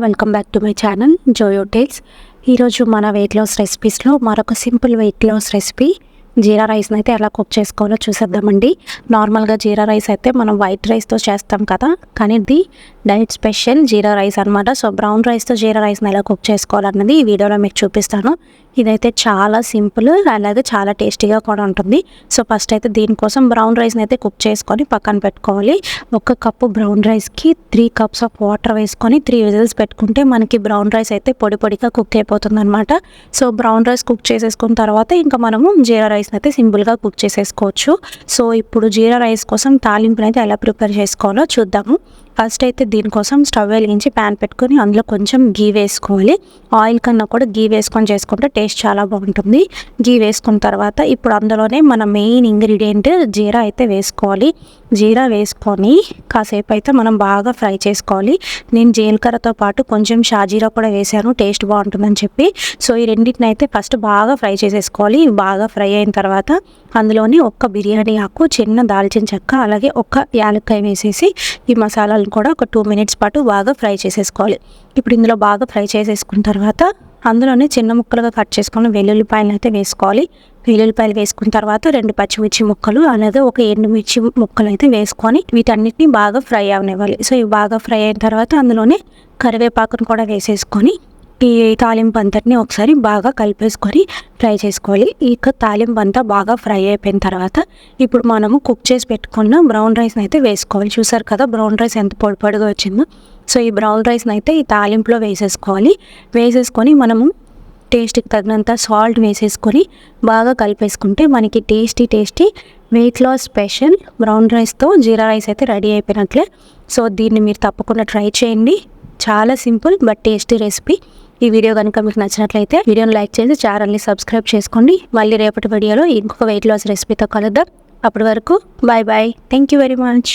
Welcome back to my channel Joyo Tales. ఈరోజు మన weight loss రెసిపీస్లో మరొక simple weight loss recipe jeera రైస్ని అయితే ఎలా కుక్ చేసుకోవాలో చూసేద్దామండి. నార్మల్గా జీరా రైస్ అయితే మనం వైట్ రైస్తో చేస్తాం కదా, కానీ ఇది డైట్ స్పెషల్ జీరా రైస్ అనమాట. సో బ్రౌన్ రైస్తో జీరా రైస్ని ఎలా కుక్ చేసుకోవాలన్నది ఈ వీడియోలో మీకు చూపిస్తాను. ఇదైతే చాలా సింపుల్, అలాగే చాలా టేస్టీగా కూడా ఉంటుంది. సో ఫస్ట్ అయితే దీనికోసం బ్రౌన్ రైస్ని అయితే కుక్ చేసుకొని పక్కన పెట్టుకోవాలి. 1 కప్పు బ్రౌన్ రైస్కి 3 కప్స్ ఆఫ్ వాటర్ వేసుకొని 3 విజిల్స్ పెట్టుకుంటే మనకి బ్రౌన్ రైస్ అయితే పొడిగా కుక్ అయిపోతుంది అనమాట. సో బ్రౌన్ రైస్ కుక్ చేసేసుకున్న తర్వాత ఇంకా మనము జీరా రైస్ని అయితే సింపుల్గా కుక్ చేసేసుకోవచ్చు. సో ఇప్పుడు జీరా రైస్ కోసం తాలింపుని అయితే ఎలా ప్రిపేర్ చేసుకోవాలో చూద్దాము. ఫస్ట్ అయితే దీనికోసం స్టవ్ వెలిగించి ప్యాన్ పెట్టుకొని అందులో కొంచెం గీ వేసుకోవాలి. ఆయిల్ కన్నా కూడా గీ వేసుకొని చేసుకుంటే టేస్ట్ చాలా బాగుంటుంది. గీ వేసుకున్న తర్వాత ఇప్పుడు అందులోనే మన మెయిన్ ఇంగ్రీడియంట్ జీరా అయితే వేసుకోవాలి. జీరా వేసుకొని కాసేపు అయితే మనం బాగా ఫ్రై చేసుకోవాలి. నేను జీలకర్రతో పాటు కొంచెం షాజీరా కూడా వేసాను, టేస్ట్ బాగుంటుందని చెప్పి. సో ఈ రెండింటిని అయితే ఫస్ట్ బాగా ఫ్రై చేసేసుకోవాలి. బాగా ఫ్రై అయిన తర్వాత అందులోని 1 బిర్యానీ ఆకు, చిన్న దాల్చిన చెక్క, అలాగే 1 యాలక్కాయ వేసేసి ఈ మసాలాలు కూడా ఒక 2 మినిట్స్ పాటు బాగా ఫ్రై చేసేసుకోవాలి. ఇప్పుడు ఇందులో బాగా ఫ్రై చేసేసుకున్న తర్వాత అందులోనే చిన్న ముక్కలుగా కట్ చేసుకున్న వెల్లుల్లిపాయలు అయితే వేసుకోవాలి. వెల్లుల్లిపాయలు వేసుకున్న తర్వాత 2 పచ్చిమిర్చి ముక్కలు, అలాగే 1 ఎండుమిర్చి ముక్కలు అయితే వేసుకొని వీటన్నిటిని బాగా ఫ్రై అవనివ్వాలి. సో ఇవి బాగా ఫ్రై అయిన తర్వాత అందులోనే కరివేపాకును కూడా వేసేసుకొని ఈ తాలింపు అంతటిని ఒకసారి బాగా కలిపేసుకొని ఫ్రై చేసుకోవాలి. ఈ తాలింపు అంతా బాగా ఫ్రై అయిపోయిన తర్వాత ఇప్పుడు మనము కుక్ చేసి పెట్టుకున్న బ్రౌన్ రైస్ని అయితే వేసుకోవాలి. చూసారు కదా బ్రౌన్ రైస్ ఎంత పొడిగా వచ్చిందో. సో ఈ బ్రౌన్ రైస్ని అయితే ఈ తాలింపులో వేసేసుకోవాలి. వేసేసుకొని మనము టేస్ట్కి తగినంత సాల్ట్ వేసేసుకొని బాగా కలిపేసుకుంటే మనకి tasty weight loss special brown రైస్తో జీరా రైస్ అయితే రెడీ అయిపోయినట్లే. సో దీన్ని మీరు తప్పకుండా ట్రై చేయండి. చాలా సింపుల్ బట్ టేస్టీ రెసిపీ. ఈ వీడియో కనుక మీకు నచ్చినట్లయితే వీడియోని లైక్ చేసి ఛానల్ని సబ్స్క్రైబ్ చేసుకోండి. మళ్ళీ రేపటి వీడియోలో ఇంకొక వెయిట్ లాస్ రెసిపీతో కలుద్దాం. అప్పటి వరకు bye. Thank you very much.